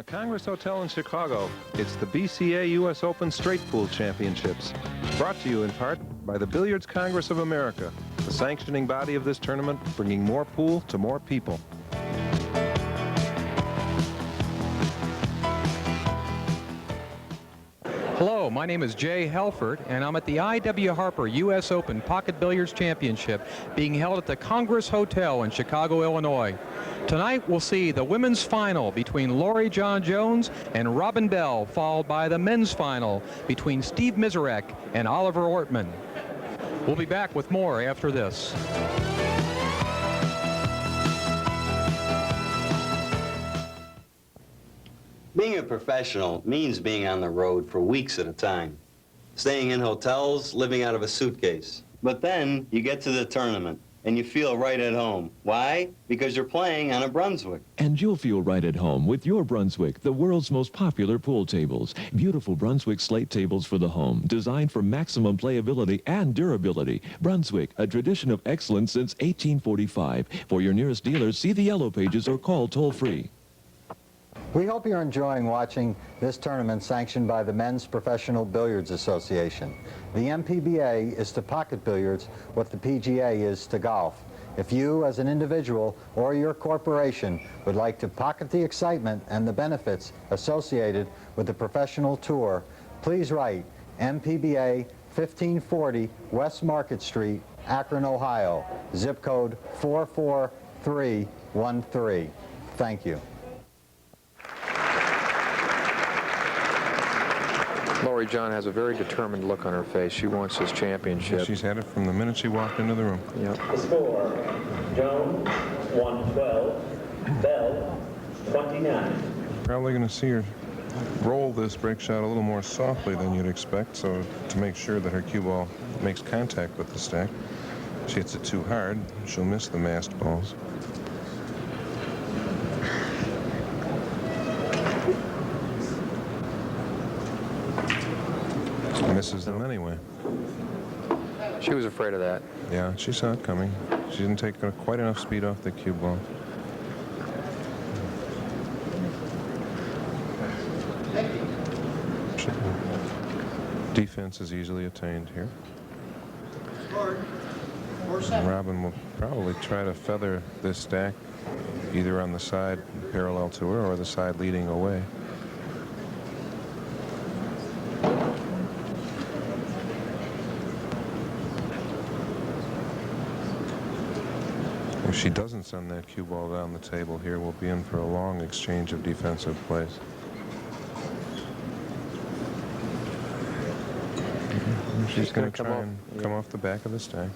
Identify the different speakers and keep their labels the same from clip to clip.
Speaker 1: Congress Hotel in Chicago, it's the BCA U.S. Open Straight Pool Championships. Brought to you in part by the Billiards Congress of America, the sanctioning body of this tournament, bringing more pool to more people.
Speaker 2: Hello, my name is Jay Helford, and I'm at the I.W. Harper U.S. Open Pocket Billiards Championship being held at the Congress Hotel in Chicago, Illinois. Tonight we'll see the women's final between Laurie John Jones and Robin Bell, followed by the men's final between Steve Mizerak and Oliver Ortman. We'll be back with more after this.
Speaker 3: Being a professional means being on the road for weeks at a time, staying in hotels, living out of a suitcase. But then you get to the tournament and you feel right at home. Why? Because you're playing on a Brunswick.
Speaker 4: And you'll feel right at home with your Brunswick, the world's most popular pool tables. Beautiful Brunswick slate tables for the home, designed for maximum playability and durability. Brunswick, a tradition of excellence since 1845. For your nearest dealer, see the yellow pages or call toll-free.
Speaker 5: We hope you're enjoying watching this tournament sanctioned by the Men's Professional Billiards Association. The MPBA is to pocket billiards what the PGA is to golf. If you, as an individual or your corporation, would like to pocket the excitement and the benefits associated with the professional tour, please write MPBA 1540 West Market Street, Akron, Ohio, zip code 44313. Thank you.
Speaker 2: Laurie John has a very determined look on her face. She wants this championship.
Speaker 1: She's had it from the minute she walked into the room.
Speaker 2: Yep.
Speaker 6: The score, Jones 112, Bell 29.
Speaker 1: Probably going to see her roll this break shot a little more softly than you'd expect, so to make sure that her cue ball makes contact with the stack. If she hits it too hard, she'll miss the masked balls. Misses them anyway.
Speaker 2: She was afraid of that.
Speaker 1: Yeah, she saw it coming. She didn't take quite enough speed off the cue ball. Defense is easily attained here. And Robin will probably try to feather this stack either on the side parallel to her or the side leading away. If she doesn't send that cue ball down the table here, we'll be in for a long exchange of defensive plays. She's going to try and come off the back of the stack.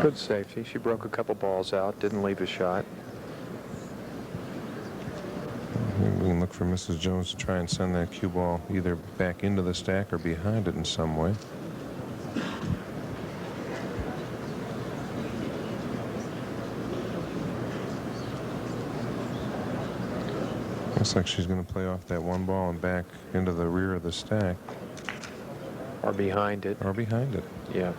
Speaker 2: Good safety. She broke a couple balls out, didn't leave a shot.
Speaker 1: We can look for Mrs. Jones to try and send that cue ball either back into the stack or behind it in some way. Looks like she's going to play off that one ball and back into the rear of the stack.
Speaker 2: Or behind it.
Speaker 1: Or behind it.
Speaker 2: Yes.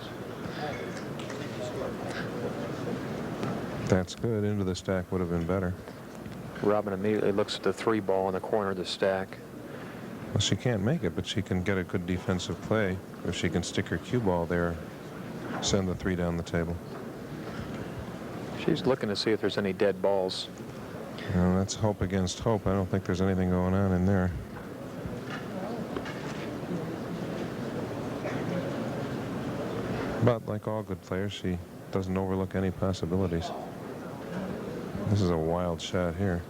Speaker 1: That's good. Into the stack would have been better.
Speaker 2: Robin immediately looks at the 3 ball in the corner of the stack.
Speaker 1: Well, she can't make it, but she can get a good defensive play if she can stick her cue ball there, send the 3 down the table.
Speaker 2: She's looking to see if there's any dead balls.
Speaker 1: Well, that's hope against hope. I don't think there's anything going on in there. But like all good players, she doesn't overlook any possibilities. This is a wild shot here.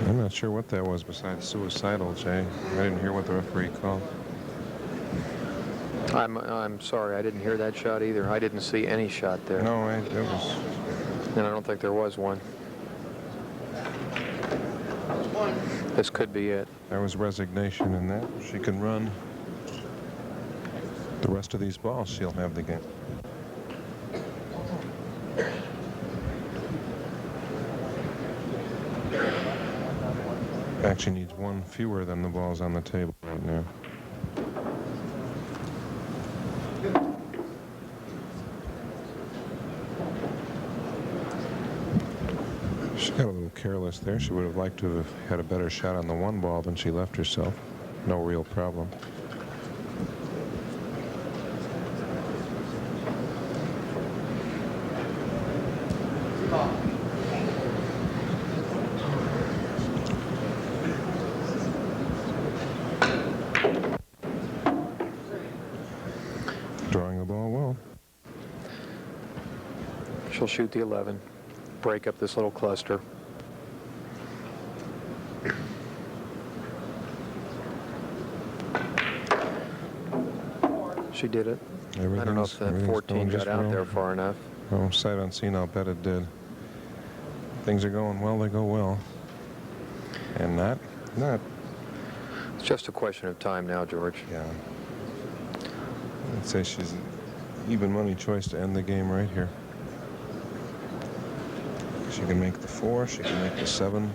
Speaker 1: I'm not sure what that was besides suicidal, Jay. I didn't hear what the referee called.
Speaker 2: I'm sorry, I didn't hear that shot either. I didn't see any shot there.
Speaker 1: No, it was.
Speaker 2: And I don't think there was one. This could be it.
Speaker 1: There was resignation in that. She can run the rest of these balls. She'll have the game. Actually needs one fewer than the balls on the table right now. She got a little careless there. She would have liked to have had a better shot on the one ball than she left herself. No real problem. Drawing the ball well.
Speaker 2: She'll shoot the 11. Break up this little cluster. She did it. I don't know if that 14 got out there far enough.
Speaker 1: Oh, sight unseen, I'll bet it did. Things are going well, they go well. And not.
Speaker 2: It's just a question of time now, George.
Speaker 1: Yeah. I'd say she's an even money choice to end the game right here. She can make the 4, she can make the 7.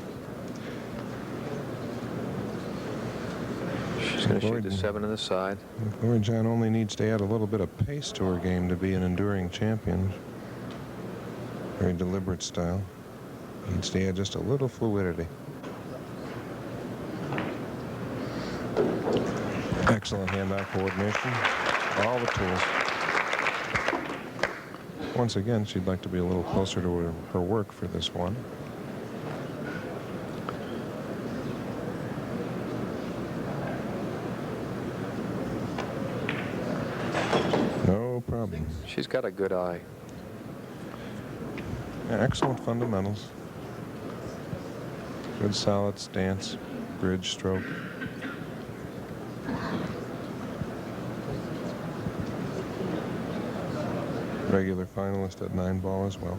Speaker 2: She's going to shoot the 7 on the side.
Speaker 1: Glory John only needs to add a little bit of pace to her game to be an enduring champion. Very deliberate style. Needs to add just a little fluidity. Excellent hand-eye coordination. All the tools. Once again, she'd like to be a little closer to her work for this one. No problem.
Speaker 2: She's got a good eye.
Speaker 1: Yeah, excellent fundamentals. Good solid stance, bridge stroke. Regular finalist at 9-ball as well.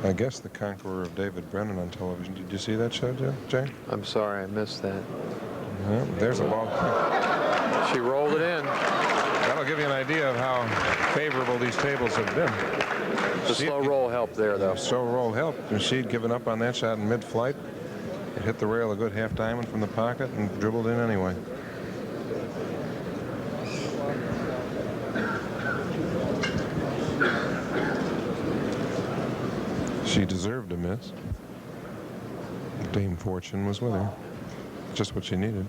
Speaker 1: I guess the conqueror of David Brennan on television. Did you see that show, Jay?
Speaker 2: I'm sorry, I missed that.
Speaker 1: Yeah, there's a ball.
Speaker 2: She rolled it in.
Speaker 1: That'll give you an idea of how favorable these tables have been.
Speaker 2: The slow roll helped there, though.
Speaker 1: Slow roll helped. And she'd given up on that shot in mid-flight. It hit the rail a good half diamond from the pocket and dribbled in anyway. She deserved a miss. Dame Fortune was with her. Just what she needed.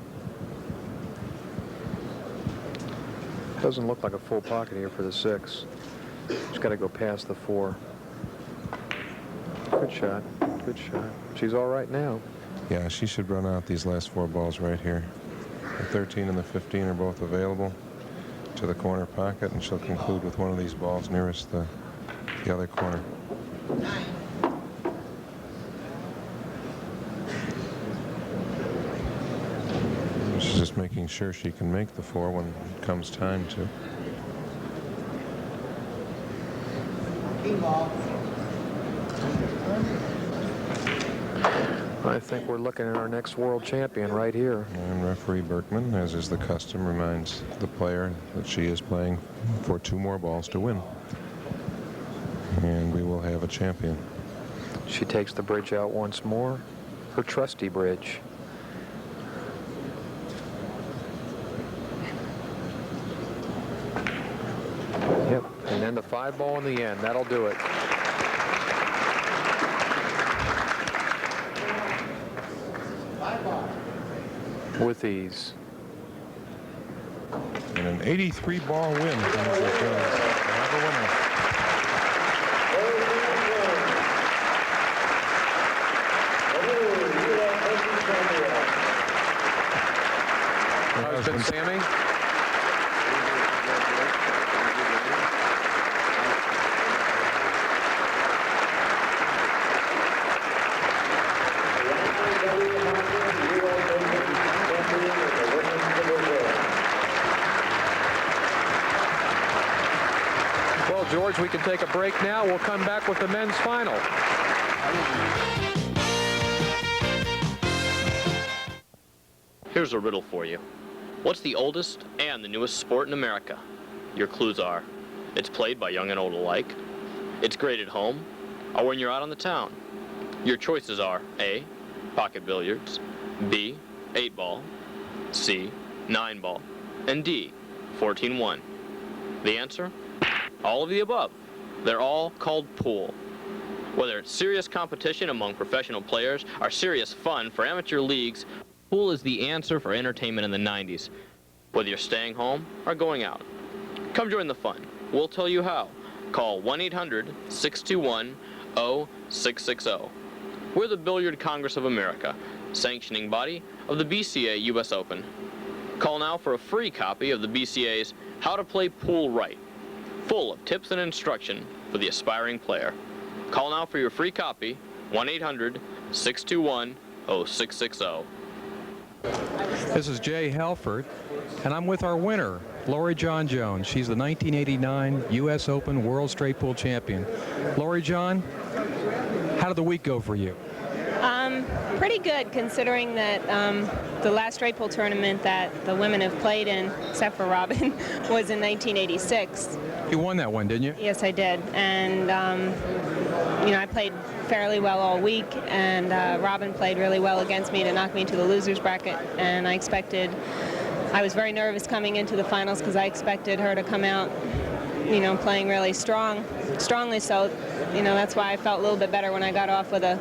Speaker 2: Doesn't look like a full pocket here for the 6. She's got to go past the 4. Good shot. Good shot. She's all right now.
Speaker 1: Yeah, she should run out these last 4 balls right here. The 13 and the 15 are both available to the corner pocket, and she'll conclude with one of these balls nearest the other corner. She's just making sure she can make the 4 when it comes time to.
Speaker 2: I think we're looking at our next world champion right here.
Speaker 1: And referee Berkman, as is the custom, reminds the player that she is playing for 2 more balls to win. And we will have a champion.
Speaker 2: She takes the bridge out once more. Her trusty bridge. Yep, and then the 5-ball in the end. That'll do it. With ease.
Speaker 1: And an 83-ball win comes with have a winner.
Speaker 2: Husband Sammy. Well, George, we can take a break now. We'll come back with the men's final.
Speaker 7: Here's a riddle for you. What's the oldest and the newest sport in America? Your clues are It's played by young and old alike. It's great at home or when you're out on the town. Your choices are A, pocket billiards, B, 8-ball, C, 9-ball, and D, 14-1. The answer? All of the above. They're all called pool. Whether it's serious competition among professional players or serious fun for amateur leagues, pool is the answer for entertainment in the 90s. Whether you're staying home or going out. Come join the fun. We'll tell you how. Call 1-800-621-0660. We're the Billiard Congress of America, sanctioning body of the BCA US Open. Call now for a free copy of the BCA's How to Play Pool Right, full of tips and instruction for the aspiring player. Call now for your free copy, 1-800-621-0660.
Speaker 2: This is Jay Halford, and I'm with our winner, Lori John Jones. She's the 1989 U.S. Open World Straight Pool Champion. Lori John, how did the week go for you?
Speaker 8: Pretty good, considering that the last straight pool tournament that the women have played in, except for Robin, was in 1986.
Speaker 2: You won that one, didn't you?
Speaker 8: Yes, I did. And, you know, I played fairly well all week, and Robin played really well against me to knock me into the loser's bracket. And I was very nervous coming into the finals because I expected her to come out, you know, playing really strongly. So, you know, that's why I felt a little bit better when I got off with a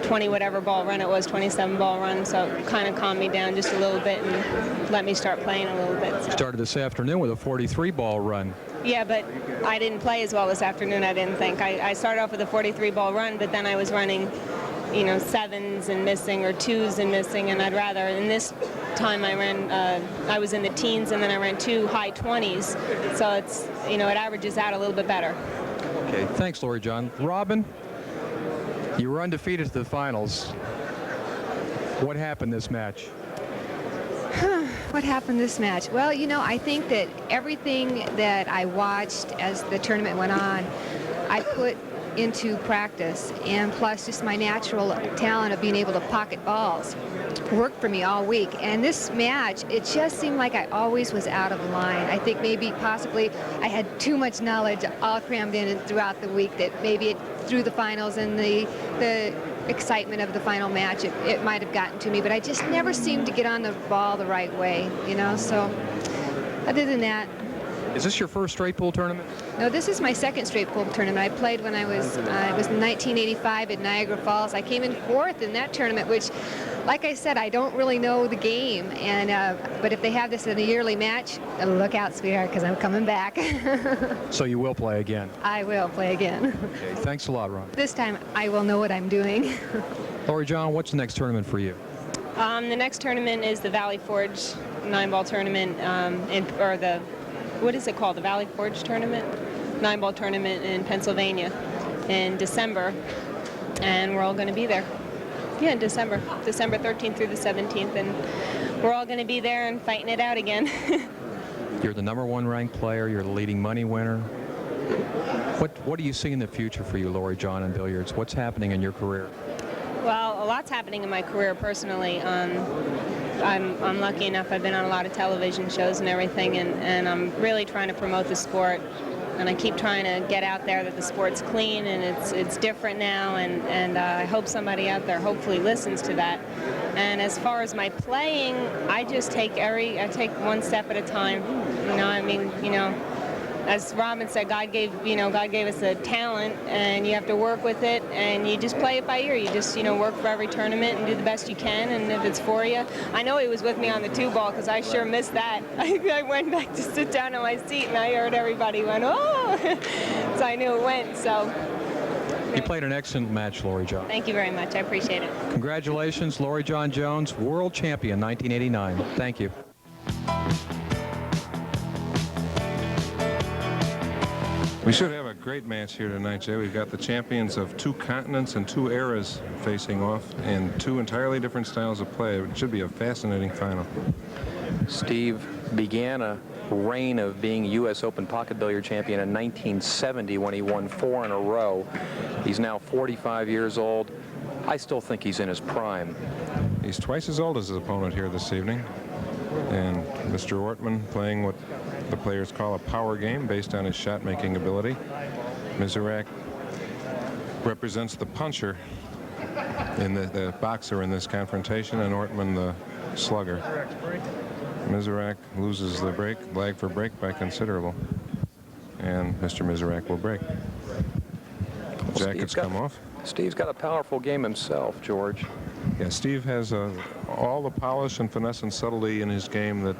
Speaker 8: 20-whatever ball run it was, 27-ball run, so it kind of calmed me down just a little bit and let me start playing a little bit.
Speaker 2: Started this afternoon with a 43-ball run.
Speaker 8: Yeah, but I didn't play as well this afternoon, I didn't think. I started off with a 43-ball run, but then I was running, you know, 7s and missing or 2s and missing, and I'd rather, in this time I was in the teens, and then I ran 2 high 20s, so it's, you know, it averages out a little bit better.
Speaker 2: Okay, thanks, Lori John. Robin, you were undefeated to the finals. What happened this match?
Speaker 9: What happened this match? Well, you know, I think that everything that I watched as the tournament went on, I put into practice, and plus just my natural talent of being able to pocket balls worked for me all week. And this match, it just seemed like I always was out of line. I think maybe possibly I had too much knowledge all crammed in throughout the week that maybe through the finals and the excitement of the final match, it might have gotten to me, but I just never seemed to get on the ball the right way, you know. So other than that.
Speaker 2: Is this your first straight pool tournament?
Speaker 9: No, this is my second straight pool tournament. I played when it was in 1985 at Niagara Falls. I came in 4th in that tournament, which, like I said, I don't really know the game. And but if they have this in a yearly match, look out, sweetheart, because I'm coming back.
Speaker 2: So you will play again?
Speaker 9: I will play again.
Speaker 2: Okay, thanks a lot, Ron.
Speaker 9: This time I will know what I'm doing.
Speaker 2: Lori John, what's the next tournament for you?
Speaker 8: The next tournament is the Valley Forge 9-ball tournament, what is it called? The Valley Forge tournament? 9-ball tournament in Pennsylvania in December. And we're all going to be there. Yeah, in December 13th through the 17th. And we're all going to be there and fighting it out again.
Speaker 2: You're the #1 ranked player. You're the leading money winner. What do you see in the future for you, Lori John, in billiards? What's happening in your career?
Speaker 8: Well, a lot's happening in my career personally. I'm lucky enough, I've been on a lot of television shows and everything, and I'm really trying to promote the sport. And I keep trying to get out there that the sport's clean and it's different now, and I hope somebody out there hopefully listens to that. And as far as my playing, I just take one step at a time. You know, I mean, you know, as Robin said, God gave us a talent, and you have to work with it, and you just play it by ear. You just, you know, work for every tournament and do the best you can, and if it's for you. I know he was with me on the 2-ball because I sure missed that. I went back to sit down on my seat, and I heard everybody went, oh! So I knew it went, so.
Speaker 2: You played an excellent match, Lori John.
Speaker 8: Thank you very much. I appreciate it.
Speaker 2: Congratulations, Lori John Jones, world champion 1989. Thank you.
Speaker 1: We should have a great match here tonight, Jay. We've got the champions of 2 continents and 2 eras facing off in 2 entirely different styles of play. It should be a fascinating final.
Speaker 2: Steve began a reign of being U.S. Open pocket billiard champion in 1970 when he won 4 in a row. He's now 45 years old. I still think he's in his prime.
Speaker 1: He's twice as old as his opponent here this evening. And Mr. Ortman playing what the players call a power game based on his shot-making ability. Mizerak represents the puncher in the boxer in this confrontation, and Ortman the slugger. Mizerak loses the break, lag for break by considerable. And Mr. Mizerak will break. Jackets come off.
Speaker 2: Steve's got a powerful game himself, George.
Speaker 1: Yeah, Steve has all the polish and finesse and subtlety in his game that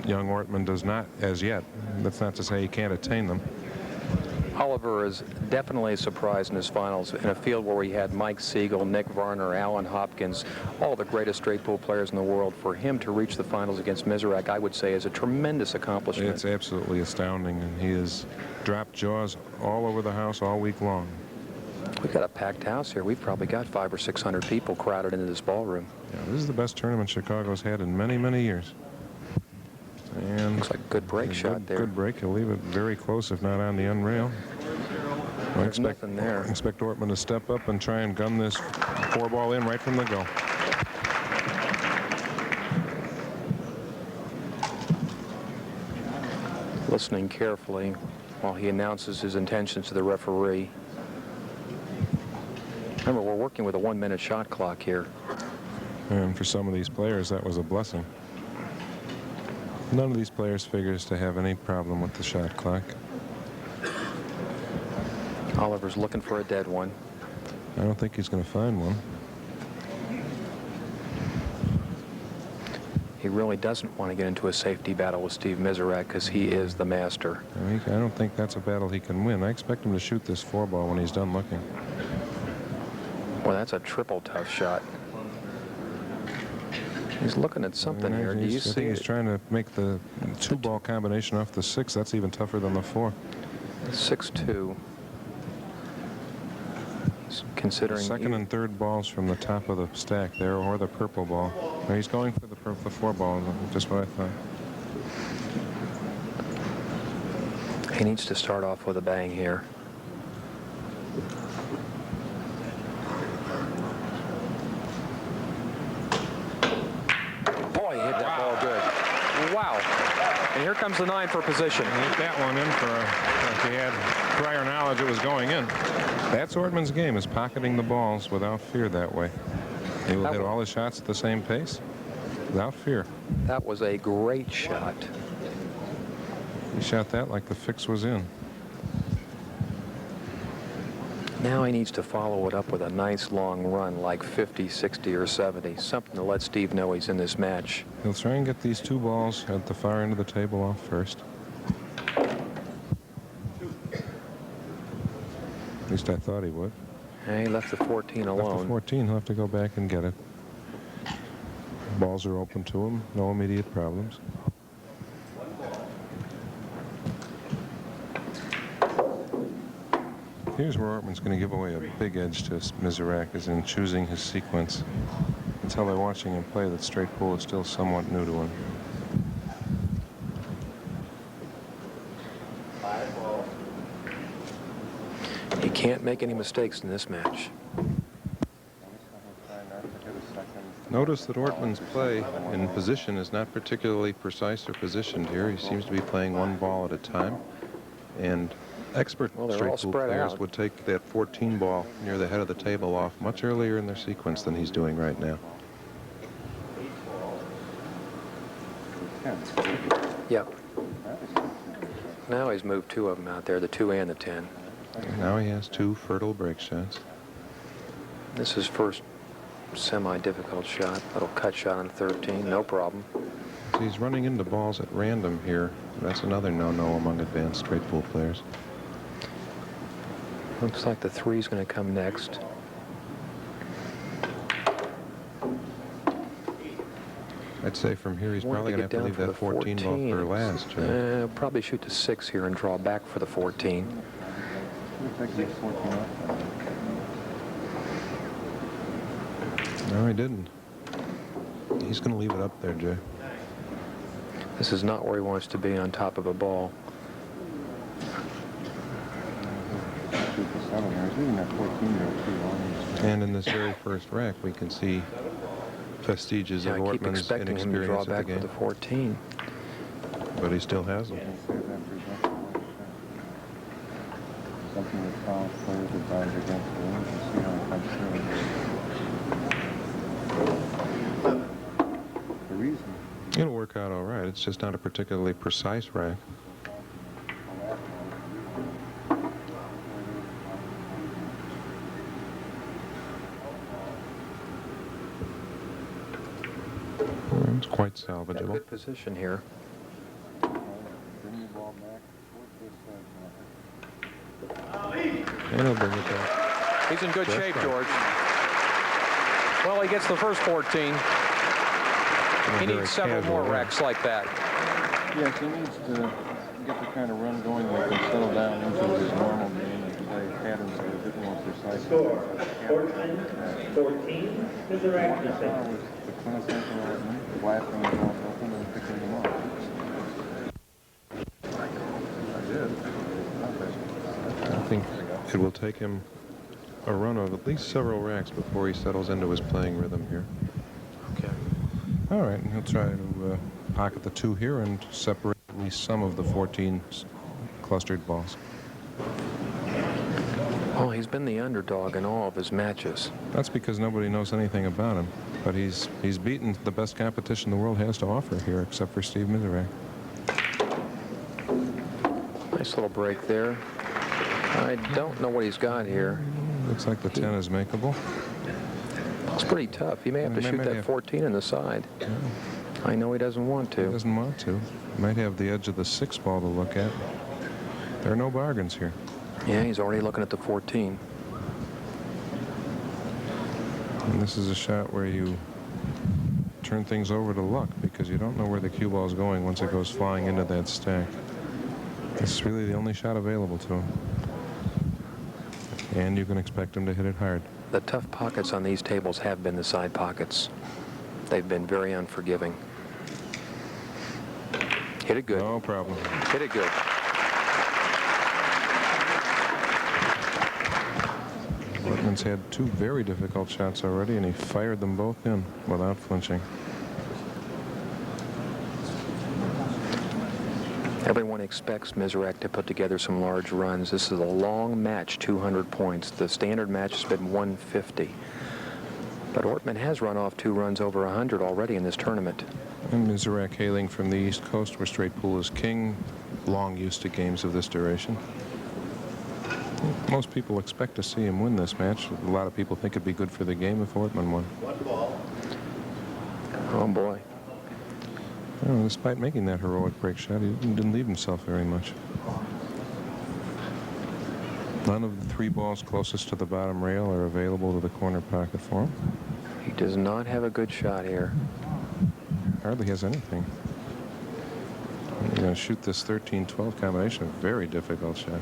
Speaker 1: young Ortman does not as yet. That's not to say he can't attain them.
Speaker 2: Oliver is definitely a surprise in his finals in a field where we had Mike Siegel, Nick Varner, Alan Hopkins, all the greatest straight pool players in the world. For him to reach the finals against Mizerak, I would say, is a tremendous accomplishment.
Speaker 1: It's absolutely astounding, and he has dropped jaws all over the house all week long.
Speaker 2: We've got a packed house here. We've probably got 500 or 600 people crowded into this ballroom.
Speaker 1: Yeah, this is the best tournament Chicago's had in many, many years. And
Speaker 2: looks like a good break shot there.
Speaker 1: Good break. He'll leave it very close, if not on the unrail.
Speaker 2: There's nothing there.
Speaker 1: Expect Ortman to step up and try and gun this 4-ball in right from the go.
Speaker 2: Listening carefully while he announces his intentions to the referee. Remember, we're working with a 1-minute shot clock here.
Speaker 1: And for some of these players, that was a blessing. None of these players figures to have any problem with the shot clock.
Speaker 2: Oliver's looking for a dead one.
Speaker 1: I don't think he's going to find one.
Speaker 2: He really doesn't want to get into a safety battle with Steve Mizerak because he is the master.
Speaker 1: I don't think that's a battle he can win. I expect him to shoot this 4-ball when he's done looking.
Speaker 2: Well, that's a triple tough shot. He's looking at something here. Do you see?
Speaker 1: I think he's trying to make the 2-ball combination off the 6. That's even tougher than the 4.
Speaker 2: 6-2. He's considering
Speaker 1: second and third balls from the top of the stack there, or the purple ball. No, he's going for the 4-ball. Just what I thought.
Speaker 2: He needs to start off with a bang here. Wow. And here comes the 9 for position.
Speaker 1: And hit that one in for if he had prior knowledge it was going in. That's Ortman's game, is pocketing the balls without fear that way. He will hit all his shots at the same pace without fear.
Speaker 2: That was a great shot.
Speaker 1: He shot that like the fix was in.
Speaker 2: Now he needs to follow it up with a nice long run like 50, 60, or 70. Something to let Steve know he's in this match.
Speaker 1: He'll try and get these 2 balls at the far end of the table off first. At least I thought he would.
Speaker 2: And he left the 14 alone.
Speaker 1: Left the 14. He'll have to go back and get it. Balls are open to him. No immediate problems. Here's where Ortman's going to give away a big edge to Mizerak, is in choosing his sequence. Until they're watching him play, that straight pool is still somewhat new to him.
Speaker 2: He can't make any mistakes in this match.
Speaker 1: Notice that Ortman's play in position is not particularly precise or positioned here. He seems to be playing 1 ball at a time. And expert straight pool players would take that 14 ball near the head of the table off much earlier in their sequence than he's doing right now.
Speaker 2: Yep. Now he's moved 2 of them out there, the 2 and the 10.
Speaker 1: And now he has 2 fertile break shots.
Speaker 2: This is his first semi-difficult shot. Little cut shot on 13, no problem.
Speaker 1: He's running into balls at random here. That's another no-no among advanced straight pool players.
Speaker 2: Looks like the 3's going to come next.
Speaker 1: I'd say from here he's probably going to have to leave that 14 ball for last.
Speaker 2: Probably shoot the 6 here and draw back for the 14.
Speaker 1: No, he didn't. He's going to leave it up there, Jay.
Speaker 2: This is not where he wants to be, on top of a ball.
Speaker 1: And in this very first rack, we can see vestiges of Ortman's inexperience at the game.
Speaker 2: I keep expecting him to draw back for the 14.
Speaker 1: But he still has them. something that college players advise against doing to see how it comes through. The reason? It'll work out all right. It's just not a particularly precise rack. It's quite salvageable.
Speaker 2: Got a good position here.
Speaker 1: And he'll bring it back.
Speaker 2: He's in good shape, George. Well, he gets the first 14. He needs several more wrecks like that.
Speaker 1: Yes, he needs to get the kind of run going where he can settle down into his normal game and play patterns that are a bit more precise.
Speaker 6: Score, Ortman, 14, Mizerak-Oliver.
Speaker 1: The quintessential Ortman, blasting the balls open and picking them up. I think it will take him a run of at least several racks before he settles into his playing rhythm here.
Speaker 2: Okay.
Speaker 1: All right, and he'll try to pocket the 2 here and separate at least some of the 14 clustered balls.
Speaker 2: Well, he's been the underdog in all of his matches.
Speaker 1: That's because nobody knows anything about him. But he's beaten the best competition the world has to offer here, except for Steve Mizerak.
Speaker 2: Nice little break there. I don't know what he's got here.
Speaker 1: Looks like the 10 is makeable.
Speaker 2: It's pretty tough. He may have to shoot that 14 in the side.
Speaker 1: Yeah.
Speaker 2: I know he doesn't want to.
Speaker 1: He doesn't want to. Might have the edge of the 6 ball to look at. There are no bargains here.
Speaker 2: Yeah, he's already looking at the 14.
Speaker 1: And this is a shot where you turn things over to luck because you don't know where the cue ball is going once it goes flying into that stack. It's really the only shot available to him. And you can expect him to hit it hard.
Speaker 2: The tough pockets on these tables have been the side pockets. They've been very unforgiving. Hit it good.
Speaker 1: No problem.
Speaker 2: Hit it good.
Speaker 1: Ortman's had 2 very difficult shots already, and he fired them both in without flinching.
Speaker 2: Everyone expects Mizerak to put together some large runs. This is a long match, 200 points. The standard match has been 150. But Ortman has run off 2 runs over 100 already in this tournament.
Speaker 1: And Mizerak, hailing from the East Coast where straight pool is king, long used to games of this duration. Most people expect to see him win this match. A lot of people think it'd be good for the game if Ortman won.
Speaker 6: 1 ball.
Speaker 2: Oh, boy.
Speaker 1: Well, despite making that heroic break shot, he didn't leave himself very much. None of the 3 balls closest to the bottom rail are available to the corner pocket for him.
Speaker 2: He does not have a good shot here.
Speaker 1: Hardly has anything. You're going to shoot this 13-12 combination, a very difficult shot.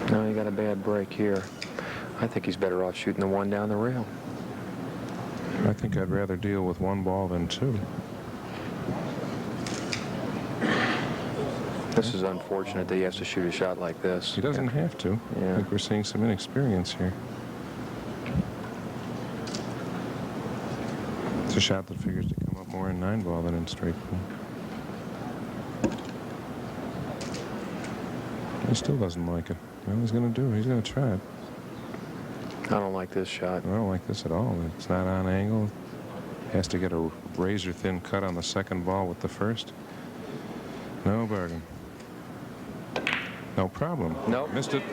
Speaker 2: No, he got a bad break here. I think he's better off shooting the 1 down the rail.
Speaker 1: I think I'd rather deal with 1 ball than 2.
Speaker 2: This is unfortunate that he has to shoot a shot like this.
Speaker 1: He doesn't have to.
Speaker 2: Yeah.
Speaker 1: I think we're seeing some inexperience here. It's a shot that figures to come up more in 9 ball than in straight pool. He still doesn't like it. Well, he's going to do it. He's going to try it.
Speaker 2: I don't like this shot.
Speaker 1: I don't like this at all. It's not on angle. Has to get a razor-thin cut on the 2nd ball with the 1st. No bargain. No problem.
Speaker 2: Nope.
Speaker 1: Missed it.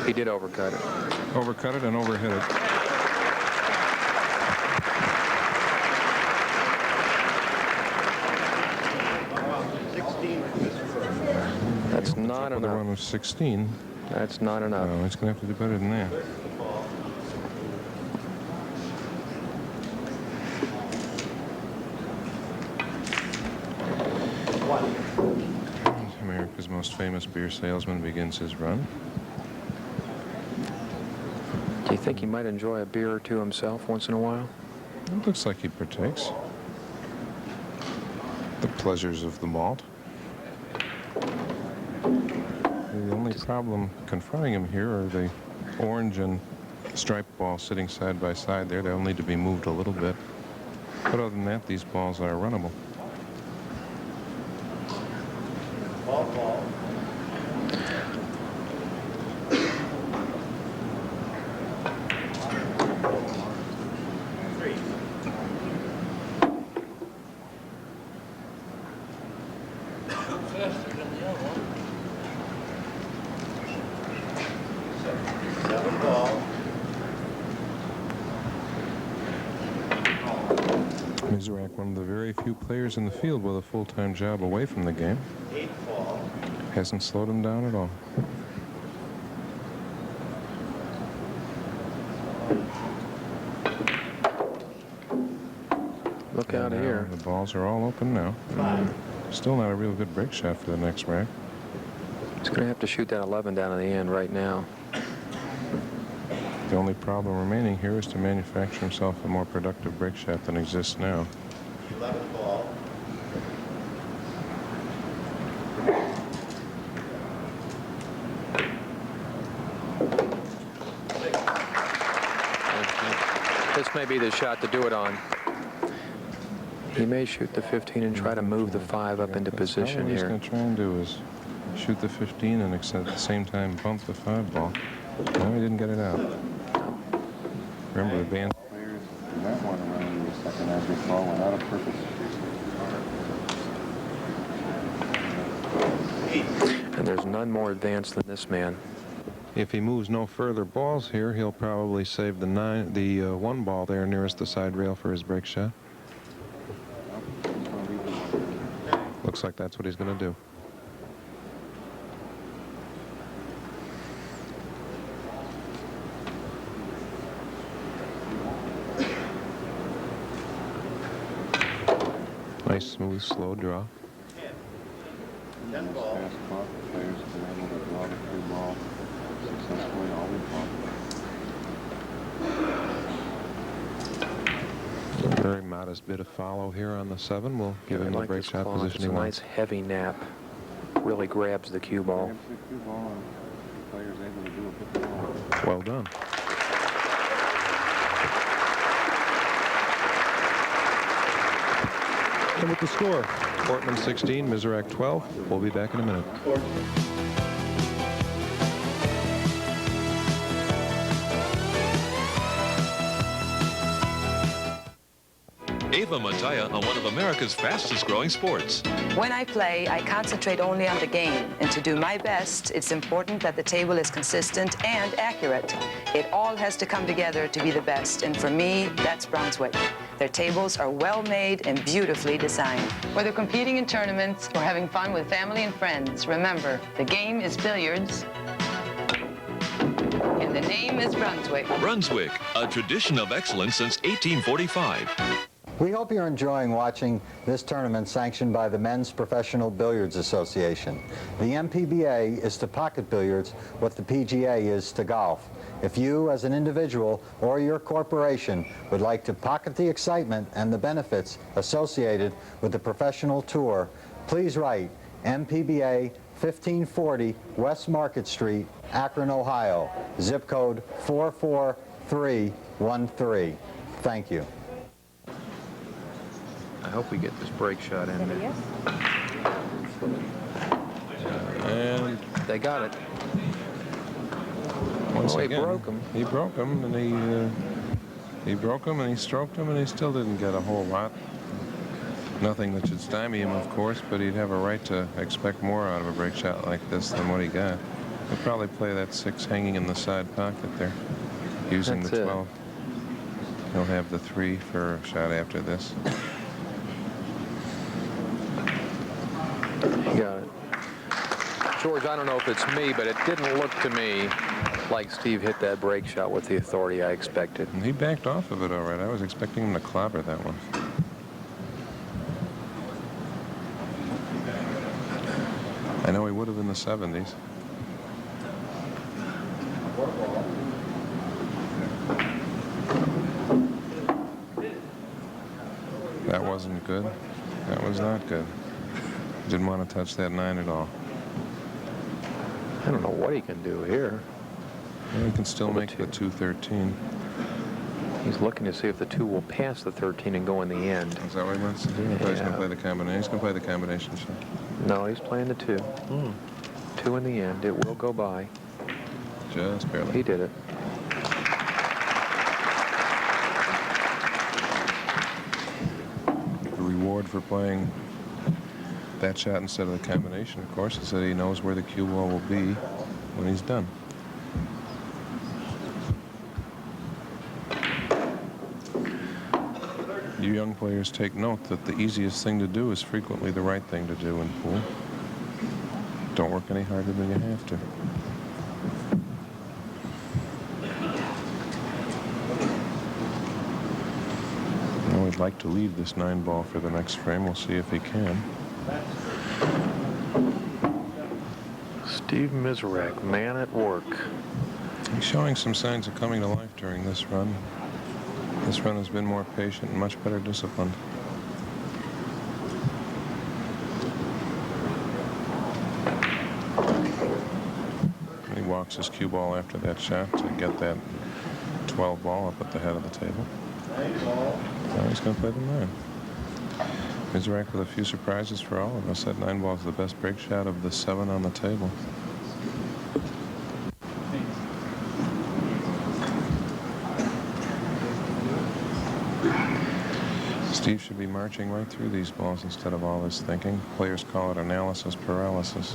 Speaker 2: He did overcut it.
Speaker 1: Overcut it and overhit it.
Speaker 2: That's not
Speaker 1: With a
Speaker 2: enough.
Speaker 1: run of 16.
Speaker 2: That's not enough.
Speaker 1: No, he's going to have to do better than that. America's most famous beer salesman begins his run.
Speaker 2: Do you think he might enjoy a beer or 2 himself once in a while?
Speaker 1: It looks like he partakes. The pleasures of the malt. The only problem confronting him here are the orange and striped balls sitting side by side there. They'll need to be moved a little bit. But other than that, these balls are runnable. Mizerak, one of the very few players in the field with a full-time job away from the game. Hasn't slowed him down at all.
Speaker 2: Look out of here.
Speaker 1: The balls are all open now. Still not a real good break shot for the next rack.
Speaker 2: He's going to have to shoot that 11 down in the end right now.
Speaker 1: The only problem remaining here is to manufacture himself a more productive break shot than exists now.
Speaker 3: 11 ball.
Speaker 2: This may be the shot to do it on. He may shoot the 15 and try to move the 5 up into position
Speaker 1: What he's
Speaker 2: here.
Speaker 1: going to try and do is shoot the 15 and at the same time bump the 5 ball. No, he didn't get it out. Remember, the band players in that one around in the second as we saw went out of purpose.
Speaker 2: And there's none more advanced than this man.
Speaker 1: If he moves no further balls here, he'll probably save the 1 ball there nearest the side rail for his break shot. Looks like that's what he's going to do. Nice, smooth, slow draw.
Speaker 3: 10 ball.
Speaker 1: Players have been able to draw the 3 ball successfully all week long. Very modest bit of follow here on the 7. We'll give him the break shot position he wants.
Speaker 2: It's a nice heavy nap. Really grabs the cue ball.
Speaker 1: Well done. And with the score, Ortman 16, Mizerak 12. We'll be back in a minute.
Speaker 4: Ava Mataya on one of America's fastest growing sports.
Speaker 10: When I play, I concentrate only on the game, and to do my best, it's important that the table is consistent and accurate. It all has to come together to be the best, and for me, that's Brunswick. Their tables are well made and beautifully designed. Whether competing in tournaments or having fun with family and friends, remember, the game is billiards, and the name is Brunswick.
Speaker 4: Brunswick, a tradition of excellence since 1845.
Speaker 5: We hope you're enjoying watching this tournament sanctioned by the Men's Professional Billiards Association. The MPBA is to pocket billiards what the PGA is to golf. If you, as an individual or your corporation, would like to pocket the excitement and the benefits associated with the professional tour, please write MPBA 1540 West Market Street, Akron, Ohio, zip code 44313. Thank you.
Speaker 2: I hope we get this break shot in there.
Speaker 1: And
Speaker 2: they got it.
Speaker 1: Once
Speaker 2: He
Speaker 1: again,
Speaker 2: broke him.
Speaker 1: He broke him, and he broke him, and he stroked him, and he still didn't get a whole lot. Nothing that should stymie him, of course, but he'd have a right to expect more out of a break shot like this than what he got. He'll probably play that 6 hanging in the side pocket there, using
Speaker 2: That's
Speaker 1: the
Speaker 2: it.
Speaker 1: 12. He'll have the 3 for a shot after this.
Speaker 2: Got it. George, I don't know if it's me, but it didn't look to me like Steve hit that break shot with the authority I expected.
Speaker 1: And he backed off of it all right. I was expecting him to clobber that one. I know he would have in the 70s. That wasn't good. That was not good. Didn't want to touch that 9 at all.
Speaker 2: I don't know what he can do here.
Speaker 1: Well, he can still make the 213.
Speaker 2: He's looking to see if the 2 will pass the 13 and go in the end.
Speaker 1: Is that what he wants to do? I thought he was going to play the combination. He's going to play the combination shot.
Speaker 2: No, he's playing the 2. 2 in the end. It will go by.
Speaker 1: Just barely.
Speaker 2: He did it.
Speaker 1: The reward for playing that shot instead of the combination, of course, is that he knows where the cue ball will be when he's done. You young players take note that the easiest thing to do is frequently the right thing to do in pool. Don't work any harder than you have to. Now we'd like to leave this 9-ball for the next frame. We'll see if he can.
Speaker 11: Steve Mizerak, man at work.
Speaker 1: He's showing some signs of coming to life during this run. This run has been more patient and much better disciplined. He walks his cue ball after that shot to get that 12 ball up at the head of the table. Now he's going to play the 9. Mizerak with a few surprises for all of us. That 9 ball is the best break shot of the 7 on the table. Steve should be marching right through these balls instead of all this thinking. Players call it analysis paralysis.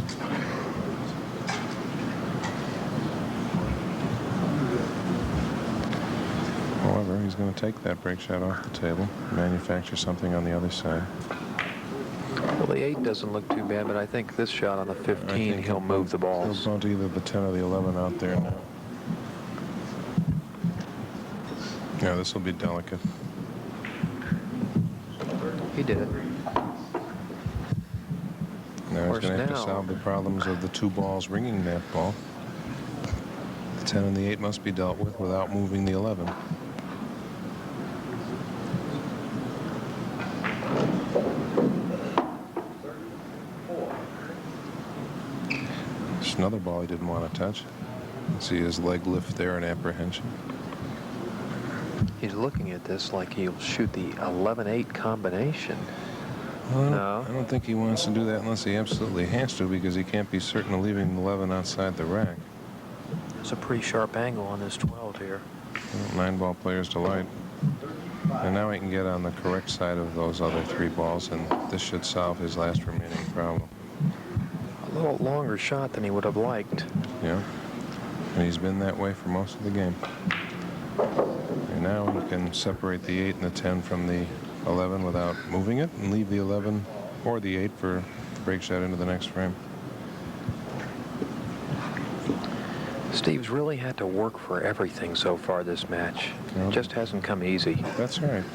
Speaker 1: However, he's going to take that break shot off the table, manufacture something on the other side.
Speaker 11: Well, the 8 doesn't look too bad, but I think this shot on the 15, he'll move the balls.
Speaker 1: He'll bunt either the 10 or the 11 out there now. Yeah, this will be delicate.
Speaker 11: He did it.
Speaker 1: Now he's going to have to solve the problems of the 2 balls ringing that ball. The 10 and the 8 must be dealt with without moving the 11. There's another ball he didn't want to touch. See his leg lift there in apprehension.
Speaker 11: He's looking at this like he'll shoot the 11-8 combination.
Speaker 1: Well,
Speaker 11: No.
Speaker 1: I don't think he wants to do that unless he absolutely has to, because he can't be certain of leaving the 11 outside the rack.
Speaker 11: It's a pretty sharp angle on this 12 here.
Speaker 1: 9-ball player's delight. And now he can get on the correct side of those other 3 balls, and this should solve his last remaining problem.
Speaker 11: A little longer shot than he would have liked.
Speaker 1: Yeah. And he's been that way for most of the game. And now he can separate the 8 and the 10 from the 11 without moving it, and leave the 11 or the 8 for break shot into the next frame.
Speaker 11: Steve's really had to work for everything so far this match. It just hasn't come easy.
Speaker 1: That's right.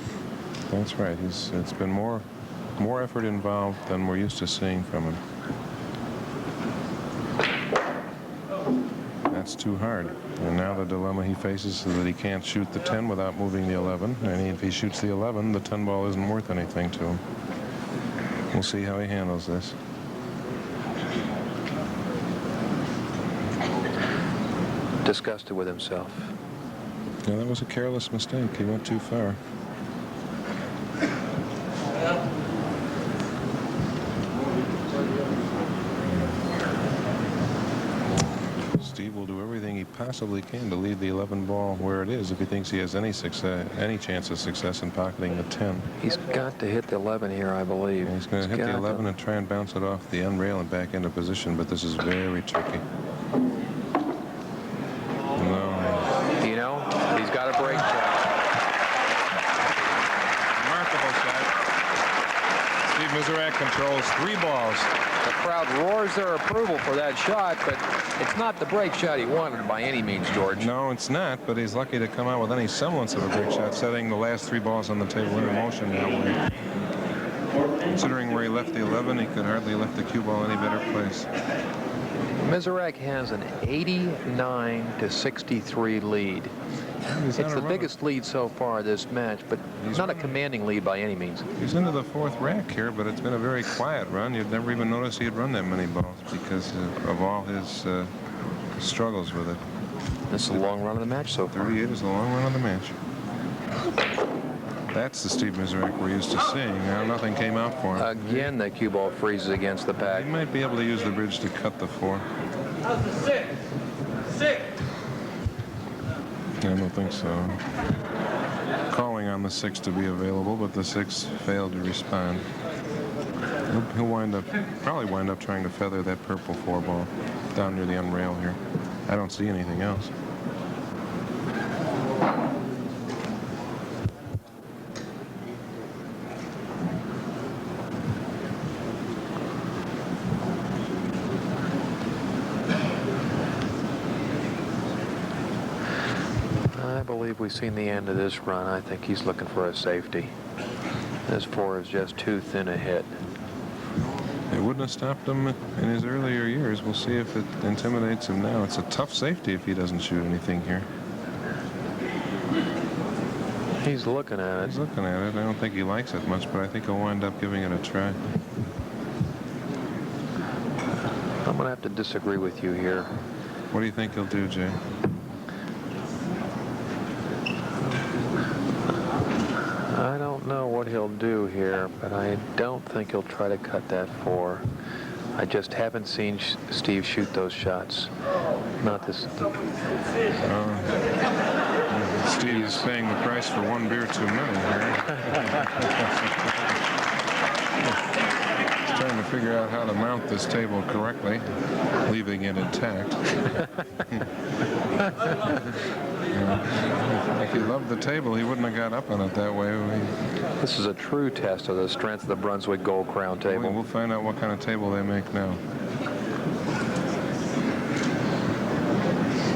Speaker 1: That's right. It's been more effort involved than we're used to seeing from him. That's too hard. And now the dilemma he faces is that he can't shoot the 10 without moving the 11. And if he shoots the 11, the 10 ball isn't worth anything to him. We'll see how he handles this.
Speaker 11: Disgusted with himself.
Speaker 1: Yeah, that was a careless mistake. He went too far. Steve will do everything he possibly can to leave the 11 ball where it is if he thinks he has any chance of success in pocketing the 10.
Speaker 11: He's got to hit the 11 here, I believe.
Speaker 1: Yeah, he's going to hit the 11 and try and bounce it off the end rail and back into position, but this is very tricky. No.
Speaker 11: You know, he's got a break shot.
Speaker 1: Remarkable shot. Steve Mizerak controls 3 balls.
Speaker 11: The crowd roars their approval for that shot, but it's not the break shot he wanted by any means, George.
Speaker 1: No, it's not, but he's lucky to come out with any semblance of a break shot, setting the last 3 balls on the table in motion that way. Considering where he left the 11, he could hardly left the cue ball any better place.
Speaker 11: Mizerak has an 89-63 lead. It's the biggest lead so far this match, but not a commanding lead by any means.
Speaker 1: He's into the 4th rack here, but it's been a very quiet run. You'd never even notice he had run that many balls because of all his struggles with it.
Speaker 11: This is a long run of the match so far.
Speaker 1: 38 is the long run of the match. That's the Steve Mizerak we're used to seeing. Now nothing came out for him.
Speaker 11: Again, the cue ball freezes against the pack.
Speaker 1: He might be able to use the bridge to cut the 4.
Speaker 6: How's the 6? 6.
Speaker 1: I don't think so. Calling on the 6 to be available, but the 6 failed to respond. He'll probably wind up trying to feather that purple 4 ball down near the end rail here. I don't see anything else.
Speaker 11: believe we've seen the end of this run. I think he's looking for a safety. This 4 is just too thin a hit.
Speaker 1: It wouldn't have stopped him in his earlier years. We'll see if it intimidates him now. It's a tough safety if he doesn't shoot anything here.
Speaker 11: He's looking at it.
Speaker 1: He's looking at it. I don't think he likes it much, but I think he'll wind up giving it a try.
Speaker 11: I'm going to have to disagree with you here.
Speaker 1: What do you think he'll do, Jay?
Speaker 11: I don't know what he'll do here, but I don't think he'll try to cut that 4. I just haven't seen Steve shoot those shots. Not this.
Speaker 1: Steve is paying the price for 1 beer too many here. He's trying to figure out how to mount this table correctly, leaving it intact. If he loved the table, he wouldn't have got up on it that way.
Speaker 11: This is a true test of the strength of the Brunswick Gold Crown table.
Speaker 1: We'll find out what kind of table they make now.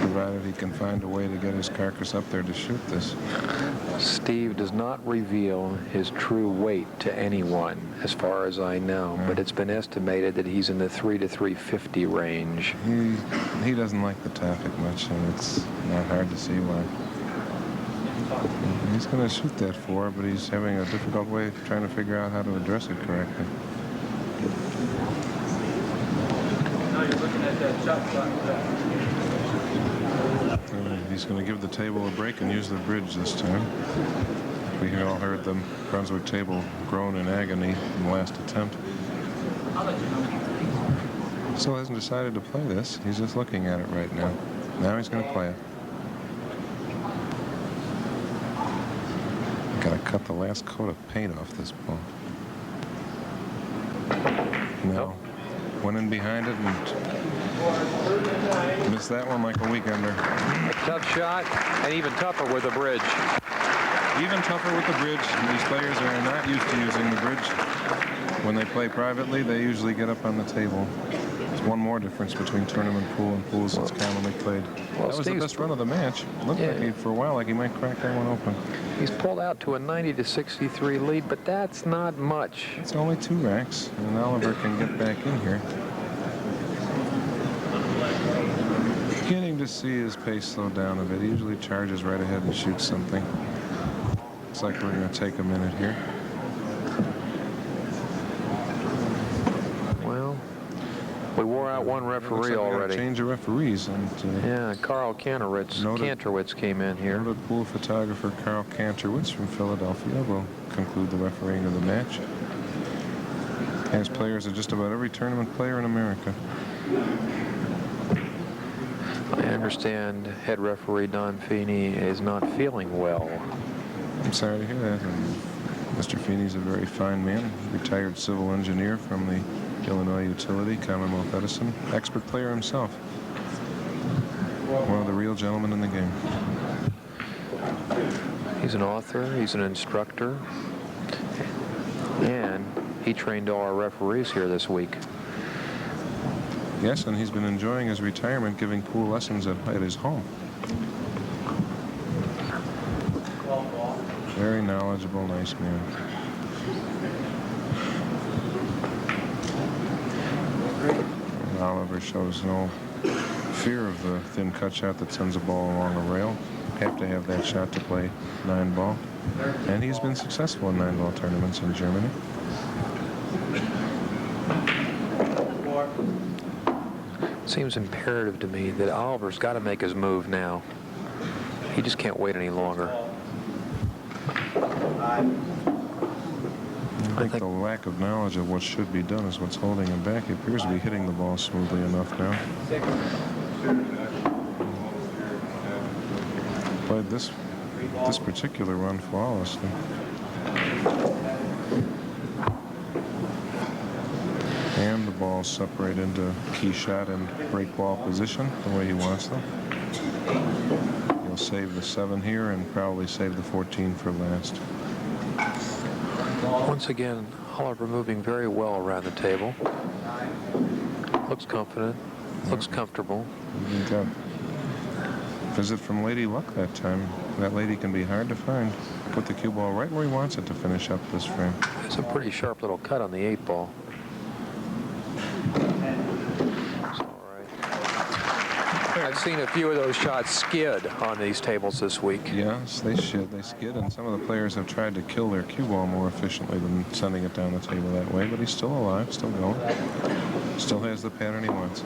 Speaker 1: Provided he can find a way to get his carcass up there to shoot this.
Speaker 11: Steve does not reveal his true weight to anyone, as far as I know, but it's been estimated that he's in the 3 to 350 range.
Speaker 1: He doesn't like the traffic much, and it's not hard to see why. He's going to shoot that 4, but he's having a difficult way trying to figure out how to address it correctly.
Speaker 6: Now you're looking at that shot clock.
Speaker 1: He's going to give the table a break and use the bridge this time. We all heard the Brunswick table groan in agony in the last attempt. Still hasn't decided to play this. He's just looking at it right now. Now he's going to play it. Got to cut the last coat of paint off this ball. No. Went in behind it and missed that one like a weekender.
Speaker 11: A tough shot, and even tougher with the bridge.
Speaker 1: Even tougher with the bridge. These players are not used to using the bridge. When they play privately, they usually get up on the table. There's one more difference between tournament pool and pools that's commonly played.
Speaker 11: Well,
Speaker 1: that was the best run of the match. Looked like he, for a while, like he might crack that one open.
Speaker 11: He's pulled out to a 90 to 63 lead, but that's not much.
Speaker 1: It's only 2 racks, and Oliver can get back in here. Beginning to see his pace slow down a bit. He usually charges right ahead and shoots something. Looks like we're going to take a minute here.
Speaker 11: Well, we wore out one referee
Speaker 1: like
Speaker 11: already.
Speaker 1: Change of referees. And,
Speaker 11: yeah, Carl Kantorowicz came in here.
Speaker 1: Noted pool photographer Carl Kantorowicz from Philadelphia will conclude the refereeing of the match. Has players of just about every tournament player in America.
Speaker 11: I understand head referee Don Feeney is not feeling well.
Speaker 1: I'm sorry to hear that. And Mr. Feeney's a very fine man, retired civil engineer from the Illinois Utility, Commonwealth Edison, expert player himself. One of the real gentlemen in the game.
Speaker 11: He's an author, he's an instructor, and he trained all our referees here this week.
Speaker 1: Yes, and he's been enjoying his retirement giving pool lessons at his home. Very knowledgeable, nice man. And Oliver shows no fear of the thin cut shot that sends a ball along a rail. Have to have that shot to play 9-ball. And he's been successful in 9-ball tournaments in Germany.
Speaker 11: Seems imperative to me that Oliver's got to make his move now. He just can't wait any longer.
Speaker 1: I think the lack of knowledge of what should be done is what's holding him back. He appears to be hitting the ball smoothly enough now. Played this particular run flawlessly. And the balls separate into key shot and break ball position the way he wants them. He'll save the 7 here and probably save the 14 for last.
Speaker 11: Once again, Oliver moving very well around the table. Looks confident, looks comfortable.
Speaker 1: He's got Visit from Lady Luck that time. That lady can be hard to find. Put the cue ball right where he wants it to finish up this frame.
Speaker 11: It's a pretty sharp little cut on the 8 ball. It's all right. I've seen a few of those shots skid on these tables this week.
Speaker 1: Yes, they should. They skid, and some of the players have tried to kill their cue ball more efficiently than sending it down the table that way, but he's still alive, still going. Still has the pattern he wants.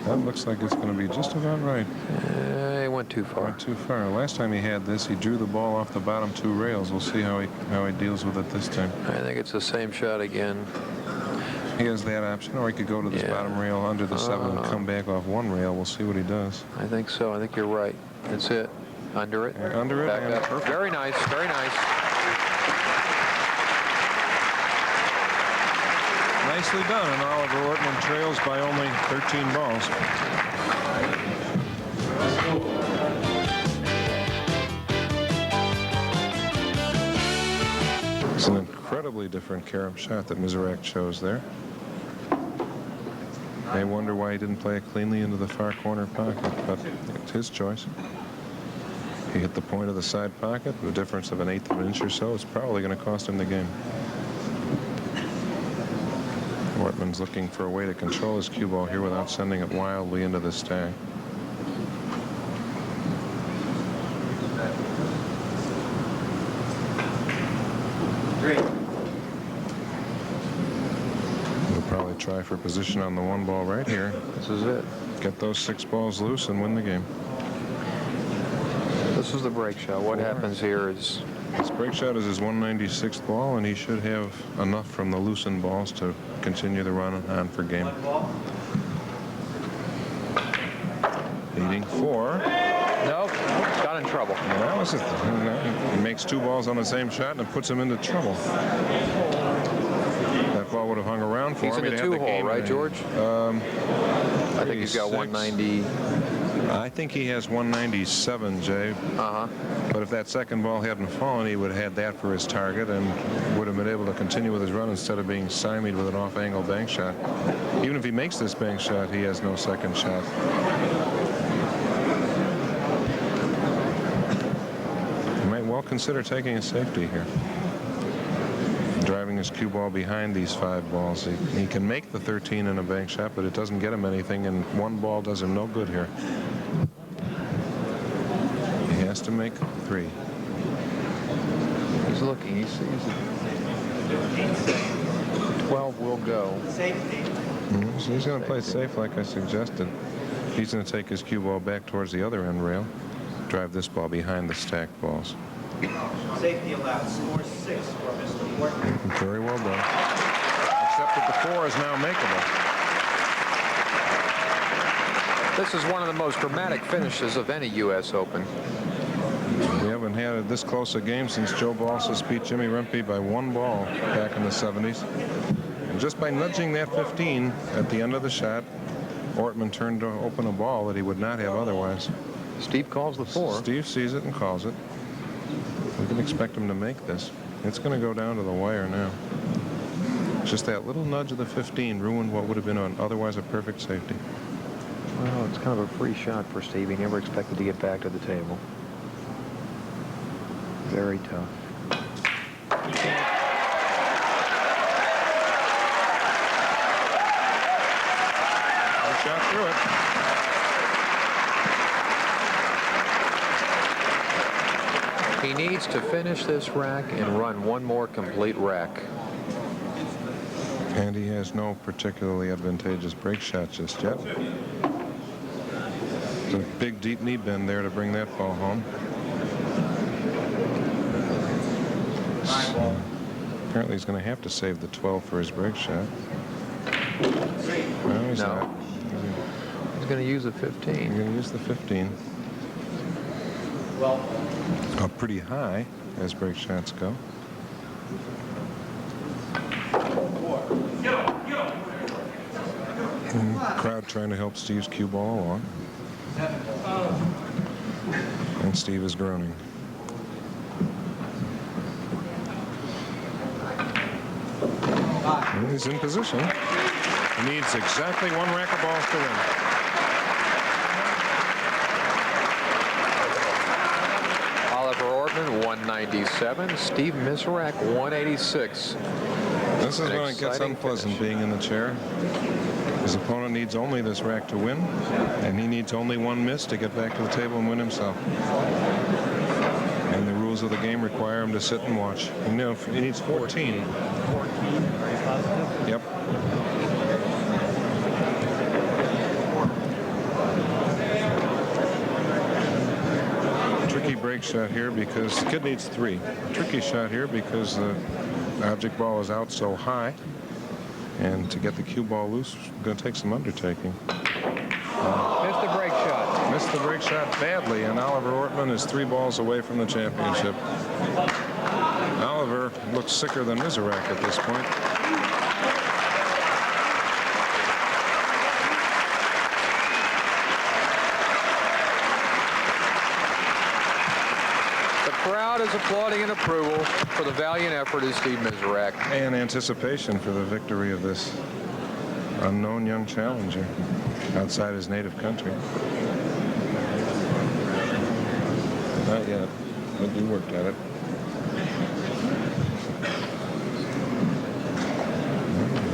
Speaker 1: That looks like it's going to be just about right.
Speaker 11: It went too far.
Speaker 1: Went too far. Last time he had this, he drew the ball off the bottom 2 rails. We'll see how he deals with it this time.
Speaker 11: I think it's the same shot again.
Speaker 1: He has that option, or he could go to this bottom rail under the 7 and come back off 1 rail. We'll see what he does.
Speaker 11: I think so. I think you're right. That's it. Under it.
Speaker 1: Under it.
Speaker 11: Back
Speaker 1: And
Speaker 11: up.
Speaker 1: perfect.
Speaker 11: Very nice. Very nice.
Speaker 1: Nicely done, and Oliver Ortman trails by only 13 balls. It's an incredibly different carom shot that Mizerak chose there. May wonder why he didn't play it cleanly into the far corner pocket, but it's his choice. He hit the point of the side pocket, the difference of 1/8 of an inch or so. It's probably going to cost him the game. Ortman's looking for a way to control his cue ball here without sending it wildly into the stack.
Speaker 6: Great.
Speaker 1: He'll probably try for position on the 1 ball right here.
Speaker 11: This is it.
Speaker 1: Get those 6 balls loose and win the game.
Speaker 11: This is the break shot. What happens here is...
Speaker 1: This break shot is his 196th ball, and he should have enough from the loosened balls to continue the run on for game. Leading 4.
Speaker 11: Nope. Got in trouble.
Speaker 1: And that was it. He makes 2 balls on the same shot, and it puts him into trouble. That ball would have hung around for
Speaker 11: He's
Speaker 1: him.
Speaker 11: in the 2-hole, right, George? I think he's got 190.
Speaker 1: I think he has 197, Jay. But if that second ball hadn't fallen, he would have had that for his target and would have been able to continue with his run instead of being stymied with an off-angle bank shot. Even if he makes this bank shot, he has no second shot. He might well consider taking a safety here. Driving his cue ball behind these 5 balls. He can make the 13 in a bank shot, but it doesn't get him anything, and 1 ball does him no good here. He has to make 3.
Speaker 11: He's looking. He sees it. 12 will go.
Speaker 1: So he's going to play safe like I suggested. He's going to take his cue ball back towards the other end rail. Drive this ball behind the stacked balls.
Speaker 6: Safety allowed. Score 6 for Mr. Ortman.
Speaker 1: Very well done. Except that the 4 is now makeable.
Speaker 11: This is one of the most dramatic finishes of any U.S. Open.
Speaker 1: We haven't had this close a game since Joe Balsas beat Jimmy Rempe by 1 ball back in the 70s. And just by nudging that 15 at the end of the shot, Ortman turned to open a ball that he would not have otherwise.
Speaker 11: Steve calls the 4.
Speaker 1: Steve sees it and calls it. We can expect him to make this. It's going to go down to the wire now. Just that little nudge of the 15 ruined what would have been otherwise a perfect safety.
Speaker 11: Well, it's kind of a free shot for Steve. He never expected to get back to the table. Very tough.
Speaker 1: Shot through it.
Speaker 11: He needs to finish this rack and run 1 more complete rack.
Speaker 1: And he has no particularly advantageous break shot just yet. There's a big deep knee bend there to bring that ball home. Apparently he's going to have to save the 12 for his break shot. No, he's not.
Speaker 11: He's going to use a 15.
Speaker 1: He's going to use the 15. Up pretty high as break shots go. Crowd trying to help Steve's cue ball along. And Steve is groaning. And he's in position. He needs exactly one rack of balls to win.
Speaker 11: Oliver Ortman, 197. Steve Mizerak, 186.
Speaker 1: This is
Speaker 11: An
Speaker 1: when it gets
Speaker 11: exciting
Speaker 1: unpleasant
Speaker 11: finish.
Speaker 1: being in the chair. His opponent needs only this rack to win, and he needs only one miss to get back to the table and win himself. And the rules of the game require him to sit and watch. You know, he needs 14.
Speaker 6: 14, very positive.
Speaker 1: Yep. Tricky break shot here because the kid needs 3. Tricky shot here because the object ball is out so high. And to get the cue ball loose, we're going to take some undertaking.
Speaker 2: Missed the break shot.
Speaker 1: Missed the break shot badly, and Oliver Ortman is 3 balls away from the championship. Oliver looks sicker than Mizerak at this point.
Speaker 11: The crowd is applauding in approval for the valiant effort of Steve Mizerak.
Speaker 1: And anticipation for the victory of this unknown young challenger outside his native country. Not yet, but we worked at it.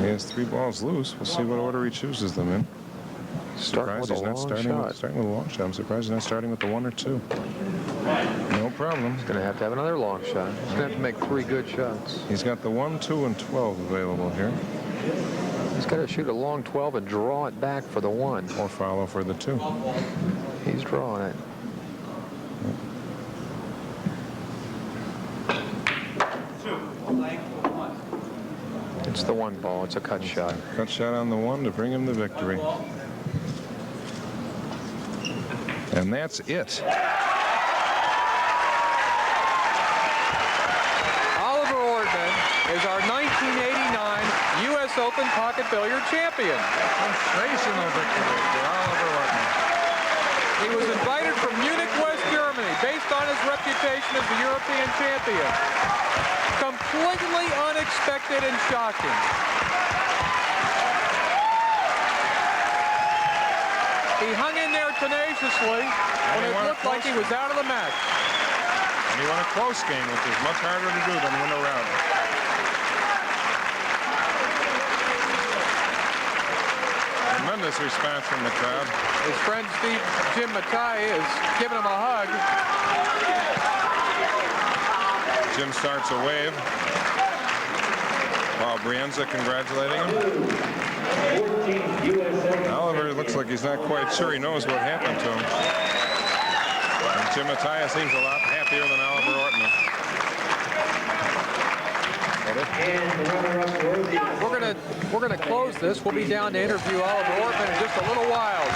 Speaker 1: He has 3 balls loose. We'll see what order he chooses them in.
Speaker 11: Starting with
Speaker 1: Surprised he's
Speaker 11: a
Speaker 1: not
Speaker 11: long
Speaker 1: starting
Speaker 11: shot.
Speaker 1: with a long shot. I'm surprised he's not starting with the 1 or 2. No problem.
Speaker 11: He's going to have another long shot. He's going to have to make 3 good shots.
Speaker 1: He's got the 1, 2, and 12 available here.
Speaker 11: He's got to shoot a long 12 and draw it back for the 1.
Speaker 1: Or follow for the 2.
Speaker 11: He's drawing it. It's the 1 ball. It's a cut shot.
Speaker 1: Cut shot on the 1 to bring him the victory. And that's it.
Speaker 11: Oliver Ortman is our 1989 U.S. Open Pocket Billiard champion.
Speaker 1: Sensational victory for Oliver Ortman.
Speaker 11: He was invited from Munich, West Germany, based on his reputation as the European champion. Completely unexpected and shocking. He hung in there tenaciously when it looked like he was out of the match.
Speaker 1: And he won a close game, which is much harder to do than win a round. Tremendous response from the crowd.
Speaker 11: His friend Jim Mattei is giving him a hug.
Speaker 1: Jim starts a wave while Brienza congratulating him. Oliver looks like he's not quite sure he knows what happened to him. And Jim Mattei seems a lot happier than Oliver Ortman.
Speaker 11: We're gonna close this. We'll be down to interview Oliver Ortman in just a little while.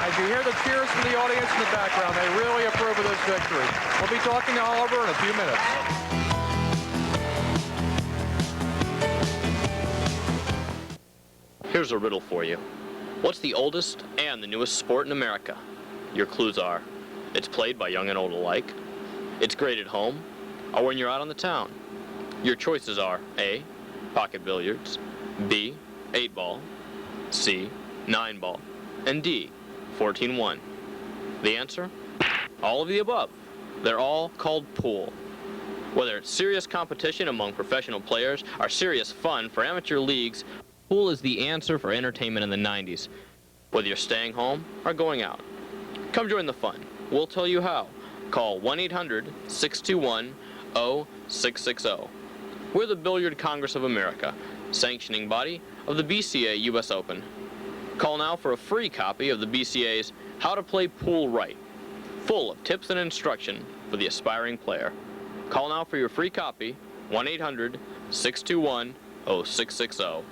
Speaker 11: As you hear the cheers from the audience in the background, they really approve of this victory. We'll be talking to Oliver in a few minutes.
Speaker 7: Here's a riddle for you. What's the oldest and the newest sport in America? Your clues are, it's played by young and old alike, it's great at home, or when you're out on the town. Your choices are A, pocket billiards, B, 8-ball, C, 9-ball, and D, 14-1. The answer? All of the above. They're all called pool. Whether it's serious competition among professional players or serious fun for amateur leagues, pool is the answer for entertainment in the 90s. Whether you're staying home or going out. Come join the fun. We'll tell you how. Call 1-800-621-0660. We're the Billiard Congress of America, sanctioning body of the BCA U.S. Open. Call now for a free copy of the BCA's How to Play Pool Right, full of tips and instruction for the aspiring player. Call now for your free copy, 1-800-621-0660.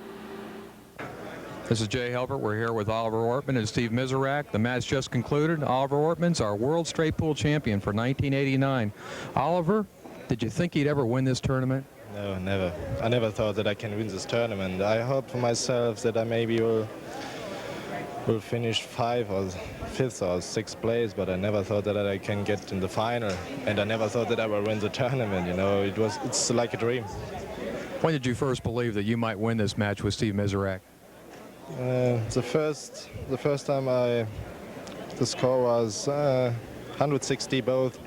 Speaker 2: This is Jay Helbert. We're here with Oliver Ortman and Steve Mizerak. The match just concluded. Oliver Ortman's our World Straight Pool Champion for 1989. Oliver, did you think he'd ever win this tournament?
Speaker 12: No, never. I never thought that I can win this tournament. I hope for myself that I maybe will finish 5th or 5th or 6th place, but I never thought that I can get in the final, and I never thought that I will win the tournament. You know, it's like a dream.
Speaker 2: When did you first believe that you might win this match with Steve Mizerak?
Speaker 12: The first time the score was 160 both,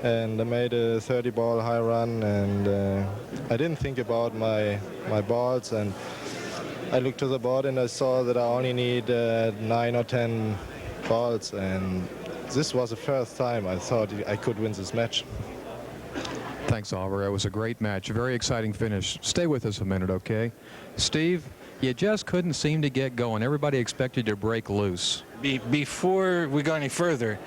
Speaker 12: and I made a 30-ball high run, and I didn't think about my balls, and I looked to the board and I saw that I only need 9 or 10 balls, and this was the first time I thought I could win this match.
Speaker 2: Thanks, Oliver. It was a great match, a very exciting finish. Stay with us a minute, okay? Steve, you just couldn't seem to get going. Everybody expected you to break loose.
Speaker 13: Before we go any further,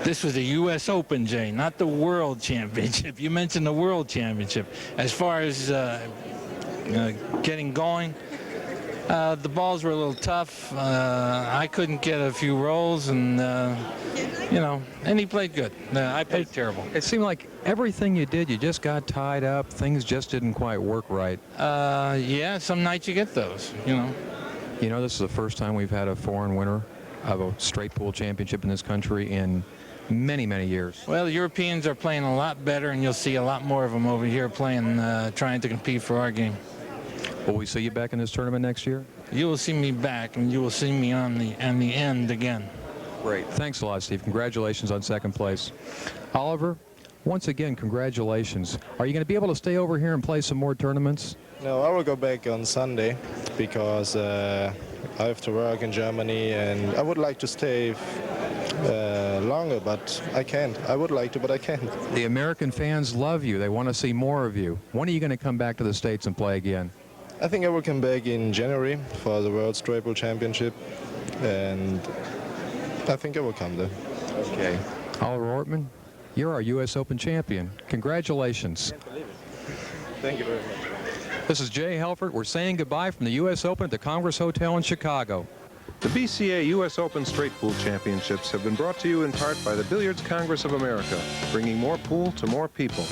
Speaker 13: this was the U.S. Open, Jay, not the World Championship. You mentioned the World Championship. As far as getting going, the balls were a little tough. I couldn't get a few rolls, and you know, and he played good. I played terrible.
Speaker 2: It seemed like everything you did, you just got tied up. Things just didn't quite work right.
Speaker 13: Yeah, some nights you get those, you know.
Speaker 2: You know, this is the first time we've had a foreign winner of a straight pool championship in this country in many, many years.
Speaker 13: Well, the Europeans are playing a lot better, and you'll see a lot more of them over here playing, trying to compete for our game.
Speaker 2: Will we see you back in this tournament next year?
Speaker 13: You will see me back, and you will see me on the end again.
Speaker 2: Great. Thanks a lot, Steve. Congratulations on second place. Oliver, once again, congratulations. Are you going to be able to stay over here and play some more tournaments?
Speaker 12: No, I will go back on Sunday because I have to work in Germany, and I would like to stay longer, but I can't. I would like to, but I can't.
Speaker 2: The American fans love you. They want to see more of you. When are you going to come back to the States and play again?
Speaker 12: I think I will come back in January for the World Straight Pool Championship, and I think I will come there.
Speaker 2: Okay. Oliver Ortman, you're our U.S. Open champion. Congratulations.
Speaker 12: Thank you very much.
Speaker 2: This is Jay Helfert. We're saying goodbye from the U.S. Open at the Congress Hotel in Chicago.
Speaker 1: The BCA U.S. Open Straight Pool Championships have been brought to you in part by the Billiards Congress of America, bringing more pool to more people.